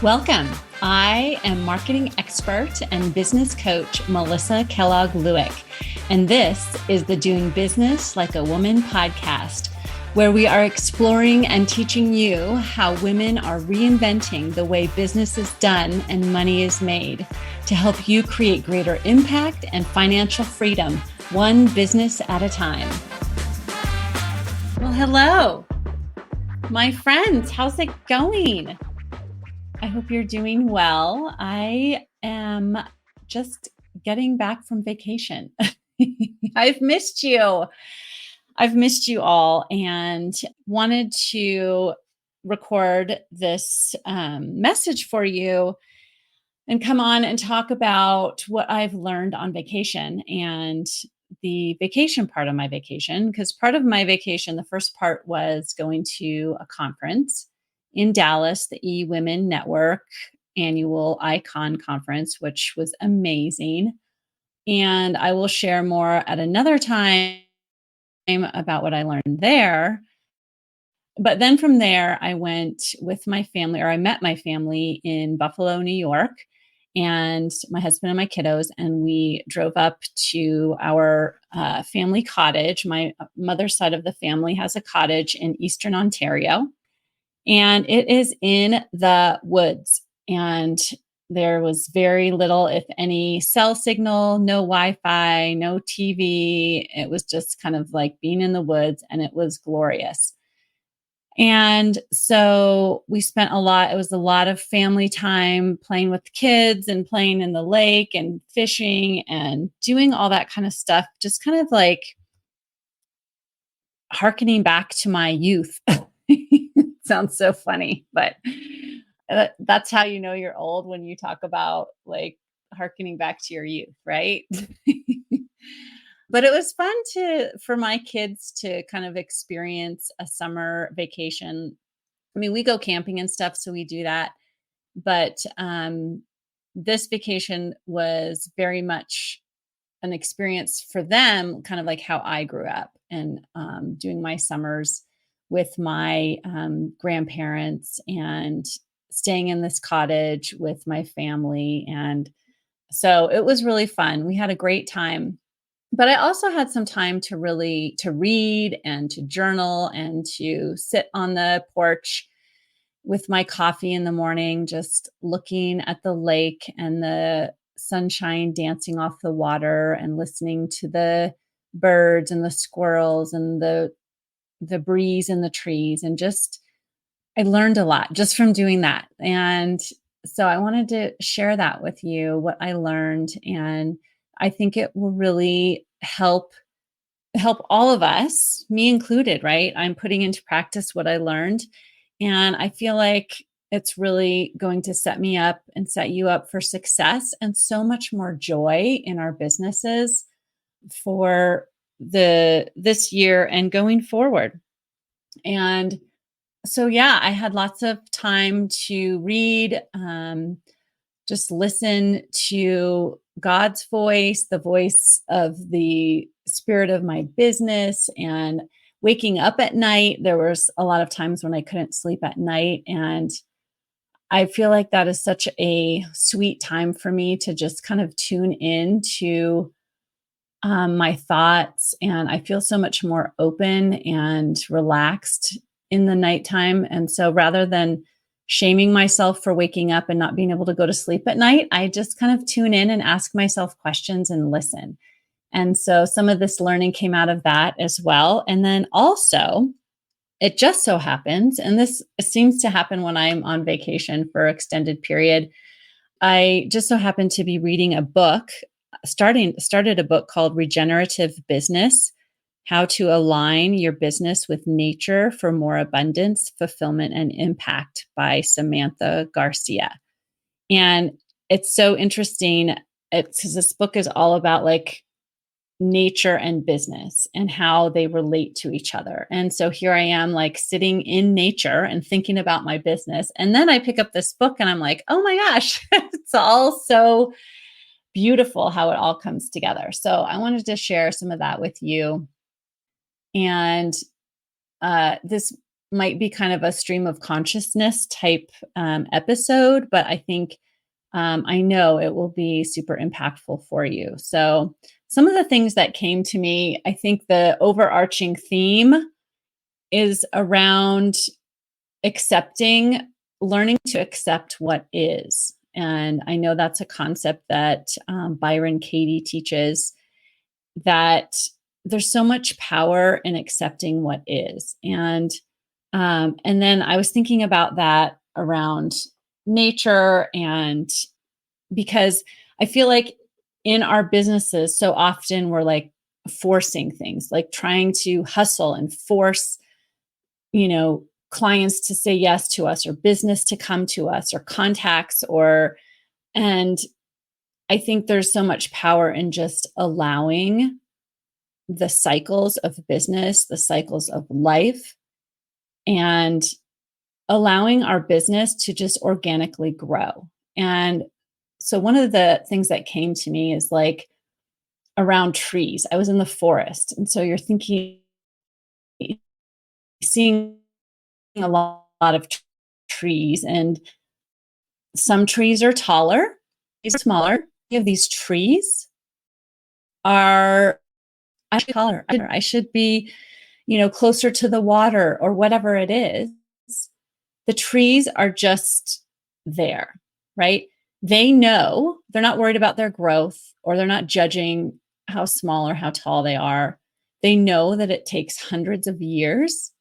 Welcome. I am marketing expert and business coach Melissa Kellogg-Lewick, and this is the Doing Business Like a Woman podcast, where we are exploring and teaching you how women are reinventing the way business is done and money is made to help you create greater impact and financial freedom, one business at a time. Well, hello, my friends. How's it going? I hope you're doing well. I am just getting back from vacation. I've missed you. I've missed you all and wanted to record this message for you and come on and talk about what I've learned on vacation and the vacation part of my vacation. Because part of my vacation, the first part was going to a conference in Dallas, the E-Women Network annual Icon Conference, which was amazing. And I will share more at another time about what I learned there. But then from there, I went with my family, or I met my family in Buffalo, New York, and my husband and my kiddos, and we drove up to our family cottage. My mother's side of the family has a cottage in Eastern Ontario. And it is in the woods. And there was very little, if any, cell signal, no Wi-Fi, no TV. It was just kind of like being in the woods, and it was glorious. And so we spent it was a lot of family time playing with the kids and playing in the lake and fishing and doing all that kind of stuff, just kind of like hearkening back to my youth. Sounds so funny, but that's how you know you're old, when you talk about like hearkening back to your youth, right? But it was fun for my kids to kind of experience a summer vacation. I mean, we go camping and stuff, so we do that. But this vacation was very much an experience for them, kind of like how I grew up, and doing my summers with my grandparents and staying in this cottage with my family. And so it was really fun. We had a great time. But I also had some time to read and to journal and to sit on the porch with my coffee in the morning, just looking at the lake and the sunshine dancing off the water and listening to the birds and the squirrels and the breeze in the trees. And just, I learned a lot just from doing that. And so I wanted to share that with you, what I learned. And I think it will really help all of us, me included, right? I'm putting into practice what I learned. And I feel like it's really going to set me up and set you up for success and so much more joy in our businesses for this year and going forward. And so, yeah, I had lots of time to read, just listen to God's voice, the voice of the spirit of my business, and waking up at night. There was a lot of times when I couldn't sleep at night. And I feel like that is such a sweet time for me to just kind of tune in to my thoughts. And I feel so much more open and relaxed in the nighttime. And so rather than shaming myself for waking up and not being able to go to sleep at night, I just kind of tune in and ask myself questions and listen. And so some of this learning came out of that as well. And then also, it just so happens, and this seems to happen when I'm on vacation for an extended period, I just so happen to be reading a book, started a book called Regenerative Business: How to Align Your Business with Nature for More Abundance, Fulfillment, and Impact by Samantha Garcia. And it's so interesting. It's because this book is all about like nature and business and how they relate to each other. And so here I am, like sitting in nature and thinking about my business. And then I pick up this book and I'm like, oh my gosh, it's all so beautiful how it all comes together. So I wanted to share some of that with you. And this might be kind of a stream of consciousness type episode, but I think I know it will be super impactful for you. So, some of the things that came to me, I think the overarching theme is around accepting, learning to accept what is. And I know that's a concept that Byron Katie teaches, that there's so much power in accepting what is. And then I was thinking about that around nature, and because I feel like in our businesses, so often we're like forcing things, like trying to hustle and force, clients to say yes to us, or business to come to us, or contacts, and I think there's so much power in just allowing the cycles of business, the cycles of life, and allowing our business to just organically grow. And so one of the things that came to me is like around trees. I was in the forest. And so you're thinking, seeing a lot of trees, and some trees are taller, these are smaller. You have these trees are, I should be taller. I should be, closer to the water or whatever it is. The trees are just there, right? They know, they're not worried about their growth, or they're not judging how small or how tall they are. They know that it takes hundreds of years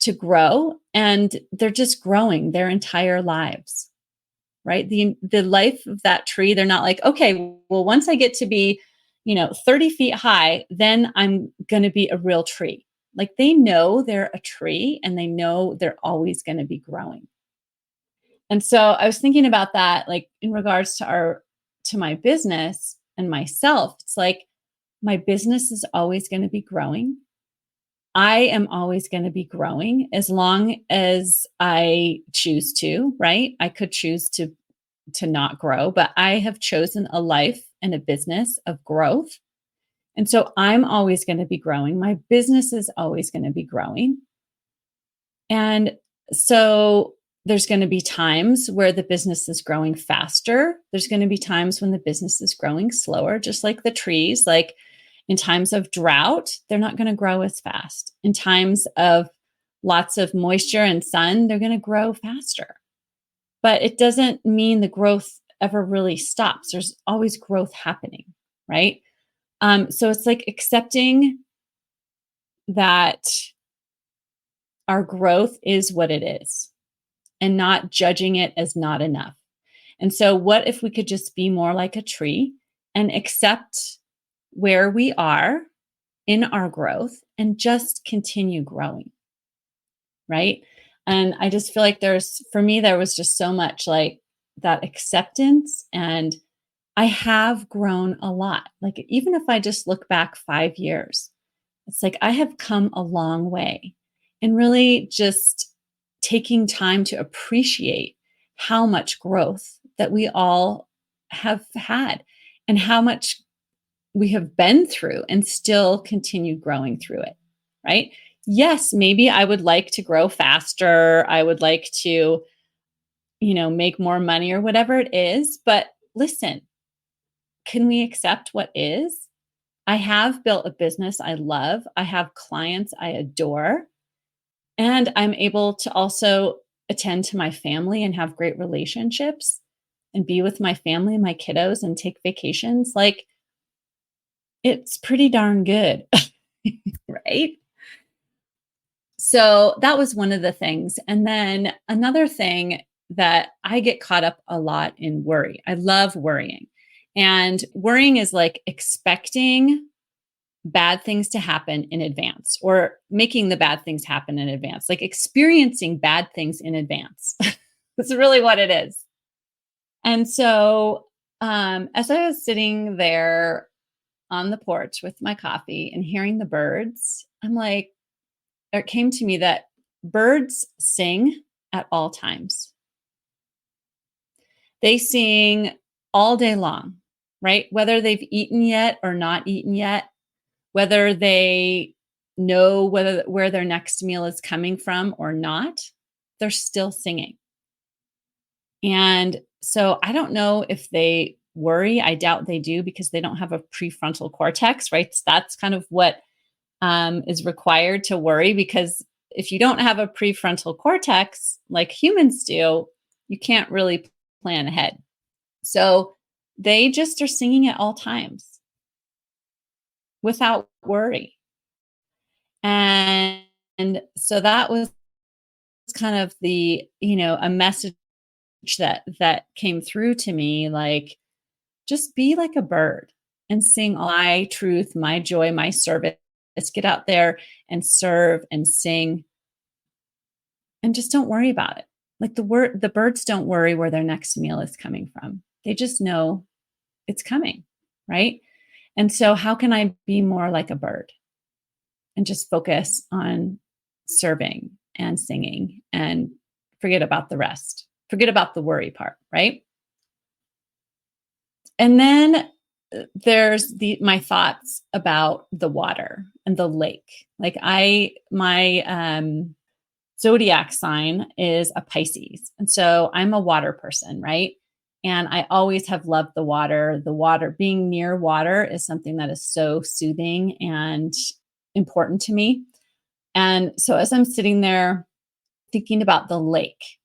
to grow, and they're just growing their entire lives, right? The life of that tree, they're not like, okay, well, once I get to be, 30 feet high, then I'm going to be a real tree. Like, they know they're a tree, and they know they're always going to be growing. And so I was thinking about that, like in regards to my business and myself. It's like my business is always going to be growing. I am always going to be growing as long as I choose to, right? I could choose to not grow, but I have chosen a life and a business of growth. And so I'm always going to be growing. My business is always going to be growing. And so there's going to be times where the business is growing faster. There's going to be times when the business is growing slower, just like the trees. Like in times of drought, they're not going to grow as fast. In times of lots of moisture and sun, they're going to grow faster. But it doesn't mean the growth ever really stops. There's always growth happening, right? So it's like accepting that our growth is what it is, and not judging it as not enough. And so, what if we could just be more like a tree and accept where we are in our growth and just continue growing, right? And I just feel like for me, there was just so much like that acceptance. And I have grown a lot. Like, even if I just look back 5 years, it's like I have come a long way, and really just taking time to appreciate how much growth that we all have had, and how much we have been through and still continue growing through it, right? Yes, maybe I would like to grow faster. I would like to, make more money or whatever it is. But listen, can we accept what is? I have built a business I love. I have clients I adore. And I'm able to also attend to my family and have great relationships and be with my family and my kiddos and take vacations. Like, it's pretty darn good, right? So that was one of the things. And then another thing that I get caught up a lot in worry. I love worrying. And worrying is like expecting bad things to happen in advance, or making the bad things happen in advance, like experiencing bad things in advance. That's really what it is. And so, as I was sitting there on the porch with my coffee and hearing the birds, it came to me that birds sing at all times. They sing all day long, right? Whether they've eaten yet or not eaten yet, whether they know where their next meal is coming from or not, they're still singing. And so I don't know if they worry. I doubt they do because they don't have a prefrontal cortex, right? So that's kind of what is required to worry, because if you don't have a prefrontal cortex like humans do, you can't really plan ahead. So they just are singing at all times without worry. And so that was kind of a message that came through to me, like, just be like a bird and sing my truth, my joy, my service. Get out there and serve and sing, and just don't worry about it. Like the birds don't worry where their next meal is coming from. They just know it's coming, right? And so how can I be more like a bird and just focus on serving and singing and forget about the rest? Forget about the worry part, right? And then there's my thoughts about the water and the lake. Like my zodiac sign is a Pisces. And so I'm a water person, right? And I always have loved the water. The water, being near water, is something that is so soothing and important to me. And so as I'm sitting there thinking about the lake,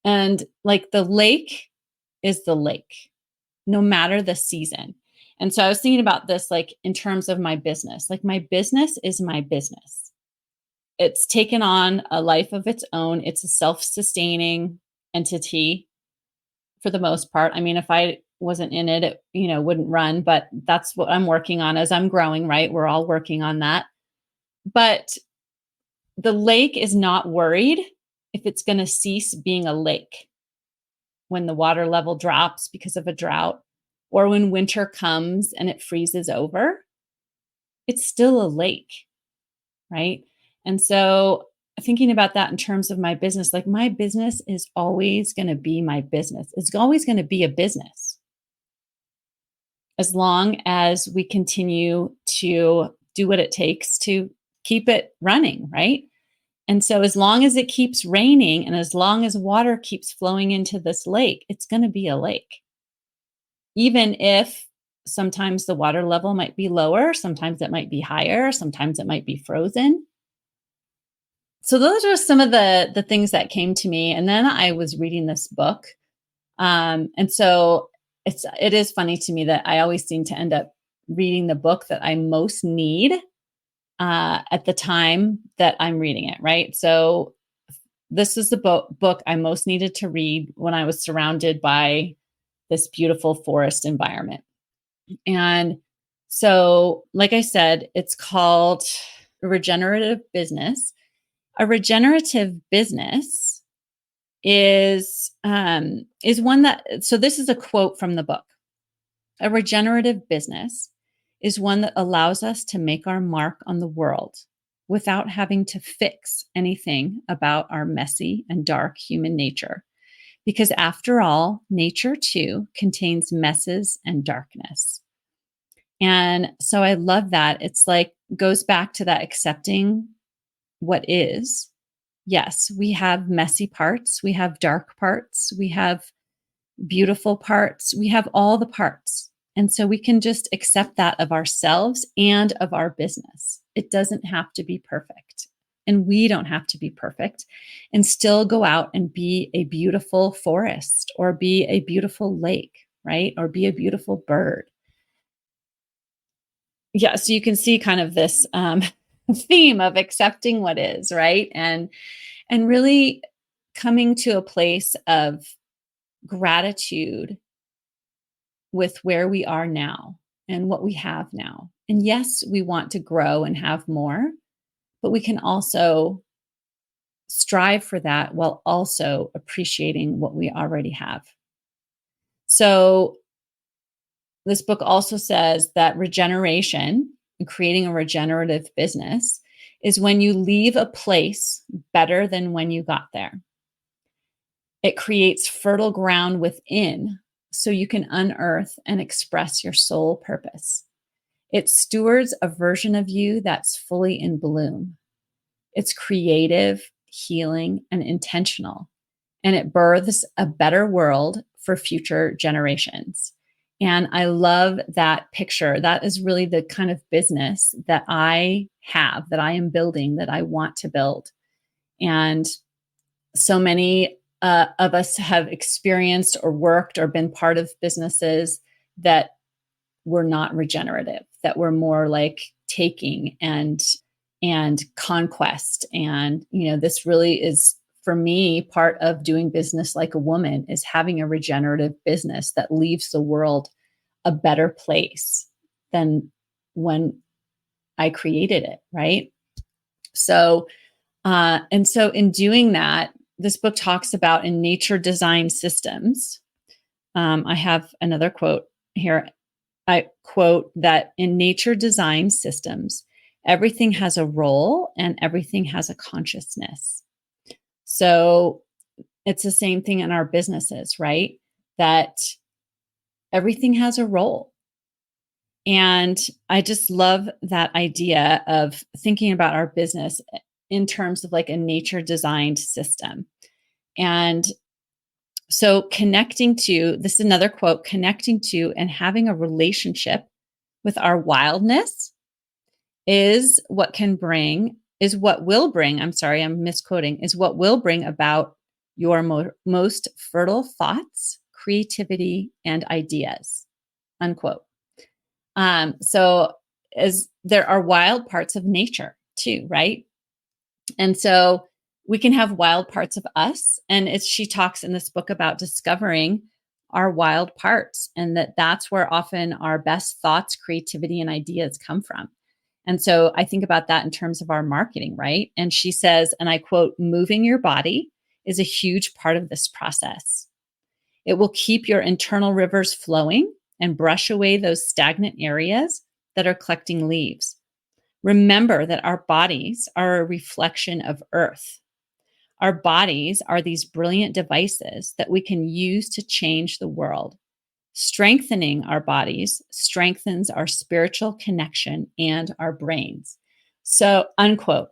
and like the lake is the lake, no matter the season. And so I was thinking about this, like, in terms of my business. Like, my business is my business. It's taken on a life of its own. It's a self-sustaining entity for the most part. I mean, if I wasn't in it, it wouldn't run, but that's what I'm working on as I'm growing, right? We're all working on that. But the lake is not worried if it's going to cease being a lake when the water level drops because of a drought, or when winter comes and it freezes over. It's still a lake, right? And so thinking about that in terms of my business, like, my business is always going to be my business. It's always going to be a business as long as we continue to do what it takes to keep it running, right? And so as long as it keeps raining and as long as water keeps flowing into this lake, it's going to be a lake. Even if sometimes the water level might be lower, sometimes it might be higher, sometimes it might be frozen. So those are some of the things that came to me. And then I was reading this book. And so it is funny to me that I always seem to end up reading the book that I most need at the time that I'm reading it, right? So this is the book I most needed to read when I was surrounded by this beautiful forest environment. And so, like I said, it's called Regenerative Business. A regenerative business is one that, so this is a quote from the book. A regenerative business is one that allows us to make our mark on the world without having to fix anything about our messy and dark human nature. Because after all, nature too contains messes and darkness. And so I love that. It's like, goes back to that accepting what is. Yes, we have messy parts, we have dark parts, we have beautiful parts, we have all the parts. And so we can just accept that of ourselves and of our business. It doesn't have to be perfect. And we don't have to be perfect, and still go out and be a beautiful forest or be a beautiful lake, right? Or be a beautiful bird. Yeah. So you can see kind of this theme of accepting what is, right? And really coming to a place of gratitude with where we are now and what we have now. And yes, we want to grow and have more, but we can also strive for that while also appreciating what we already have. So this book also says that regeneration and creating a regenerative business is when you leave a place better than when you got there. It creates fertile ground within so you can unearth and express your soul purpose. It stewards a version of you that's fully in bloom. It's creative, healing, and intentional, and it births a better world for future generations. And I love that picture. That is really the kind of business that I have, that I am building, that I want to build. And so many of us have experienced or worked or been part of businesses that were not regenerative, that were more like taking and conquest. And this really is, for me, part of doing business like a woman, is having a regenerative business that leaves the world a better place than when I created it, right? So and so in doing that, this book talks about, in nature design systems. I have another quote here. I quote that in nature design systems, everything has a role and everything has a consciousness. So it's the same thing in our businesses, right? That everything has a role. And I just love that idea of thinking about our business in terms of like a nature designed system. And so connecting to, this is another quote, connecting to and having a relationship with our wildness is what will bring, I'm sorry, I'm misquoting, is what will bring about your most fertile thoughts, creativity, and ideas, unquote. So as there are wild parts of nature too, right? And so we can have wild parts of us. And she talks in this book about discovering our wild parts, and that's where often our best thoughts, creativity, and ideas come from. And so I think about that in terms of our marketing, right? And she says, and I quote, moving your body is a huge part of this process. It will keep your internal rivers flowing and brush away those stagnant areas that are collecting leaves. Remember that our bodies are a reflection of Earth. Our bodies are these brilliant devices that we can use to change the world. Strengthening our bodies strengthens our spiritual connection and our brains. So, unquote.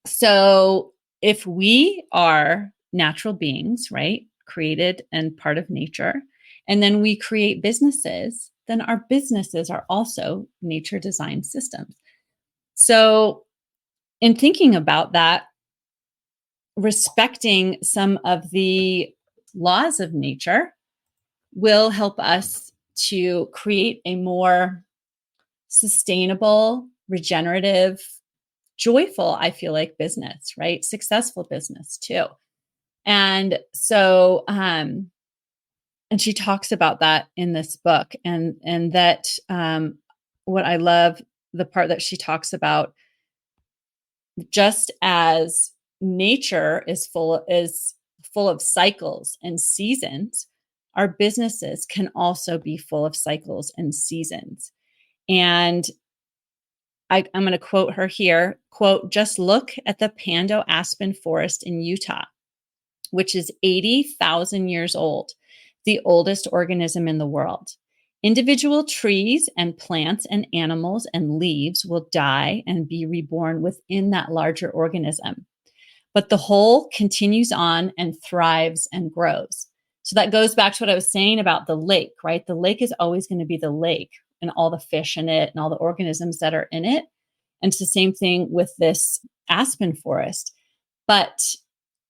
So, if we are natural beings, right, created and part of nature, and then we create businesses, then our businesses are also nature design systems. So, in thinking about that, respecting some of the laws of nature will help us to create a more sustainable, regenerative, joyful, I feel like, business, right? Successful business too. And so, and she talks about that in this book, and that what I love, the part that she talks about, just as nature is full of cycles and seasons, our businesses can also be full of cycles and seasons. And I'm going to quote her here, quote, just look at the Pando aspen forest in Utah, which is 80,000 years old, the oldest organism in the world. Individual trees and plants and animals and leaves will die and be reborn within that larger organism. But the whole continues on and thrives and grows. So that goes back to what I was saying about the lake, right? The lake is always going to be the lake, and all the fish in it and all the organisms that are in it. And it's the same thing with this aspen forest. But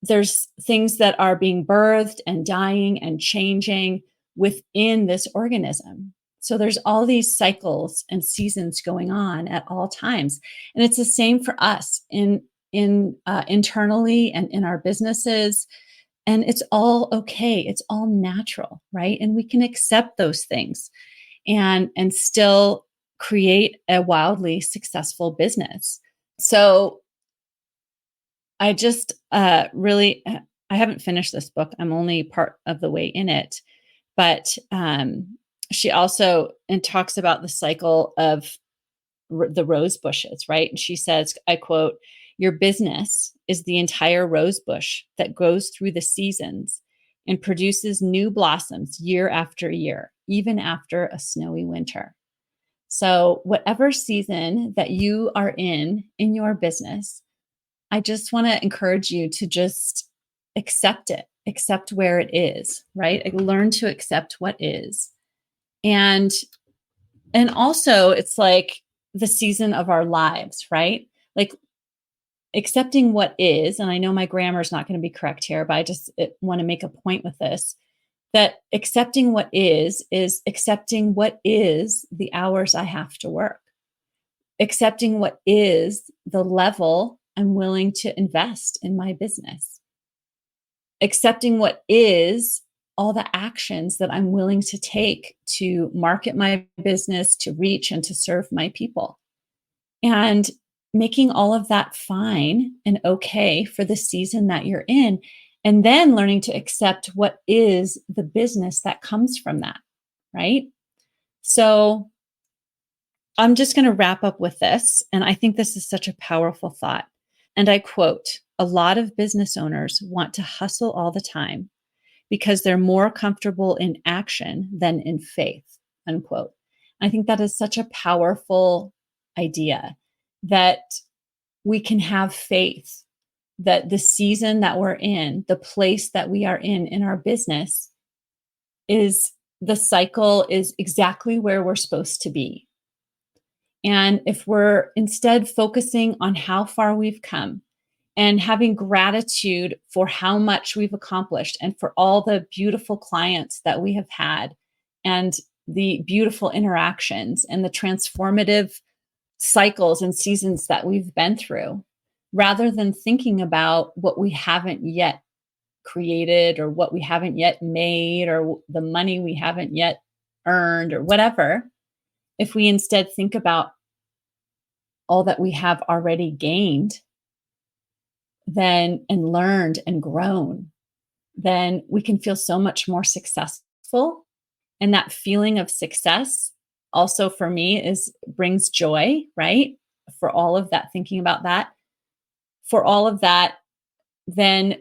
there's things that are being birthed and dying and changing within this organism. So there's all these cycles and seasons going on at all times. And it's the same for us in internally and in our businesses. And it's all okay. It's all natural, right? And we can accept those things and still create a wildly successful business. So I just really, I haven't finished this book. I'm only part of the way in it. But she also talks about the cycle of the rose bushes, right? And she says, I quote, your business is the entire rose bush that goes through the seasons and produces new blossoms year after year, even after a snowy winter. So, whatever season that you are in your business, I just want to encourage you to just accept it, accept where it is, right? Like, learn to accept what is. And also it's like the season of our lives, right? Like accepting what is, and I know my grammar is not going to be correct here, but I just want to make a point with this, that accepting what is accepting what is the hours I have to work, accepting what is the level I'm willing to invest in my business, accepting what is all the actions that I'm willing to take to market my business, to reach and to serve my people. And making all of that fine and okay for the season that you're in. And then learning to accept what is the business that comes from that, right? So I'm just going to wrap up with this. And I think this is such a powerful thought. And I quote, "A lot of business owners want to hustle all the time because they're more comfortable in action than in faith," unquote. I think that is such a powerful idea, that we can have faith that the season that we're in, the place that we are in our business, is the cycle is exactly where we're supposed to be. And if we're instead focusing on how far we've come and having gratitude for how much we've accomplished and for all the beautiful clients that we have had and the beautiful interactions and the transformative cycles and seasons that we've been through, rather than thinking about what we haven't yet created or what we haven't yet made or the money we haven't yet earned or whatever, if we instead think about all that we have already gained, then and learned and grown, then we can feel so much more successful. And that feeling of success also for me brings joy, right? For all of that, thinking about that, for all of that, then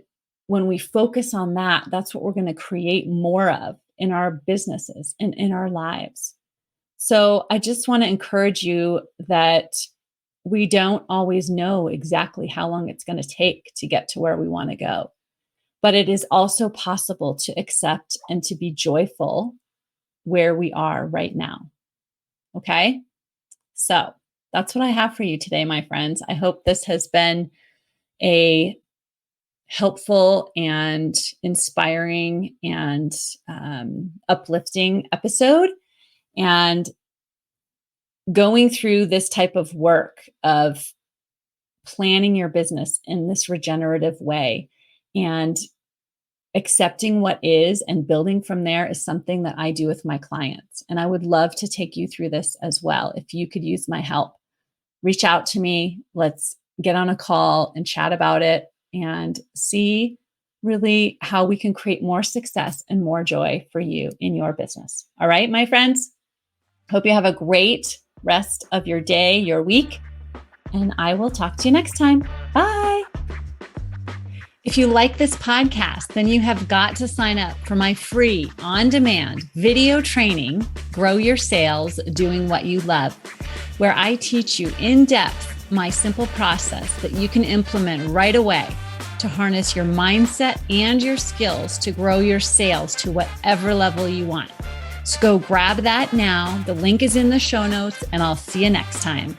when we focus on that, that's what we're going to create more of in our businesses and in our lives. So I just want to encourage you that we don't always know exactly how long it's going to take to get to where we want to go. But it is also possible to accept and to be joyful where we are right now. Okay? So that's what I have for you today, my friends. I hope this has been a helpful and inspiring and uplifting episode. And going through this type of work of planning your business in this regenerative way and accepting what is and building from there is something that I do with my clients. And I would love to take you through this as well. If you could use my help, reach out to me. Let's get on a call and chat about it and see really how we can create more success and more joy for you in your business. All right, my friends, hope you have a great rest of your day, your week, and I will talk to you next time. Bye. If you like this podcast, then you have got to sign up for my free on-demand video training, Grow Your Sales Doing What You Love, where I teach you in depth my simple process that you can implement right away to harness your mindset and your skills to grow your sales to whatever level you want. So go grab that now. The link is in the show notes, and I'll see you next time.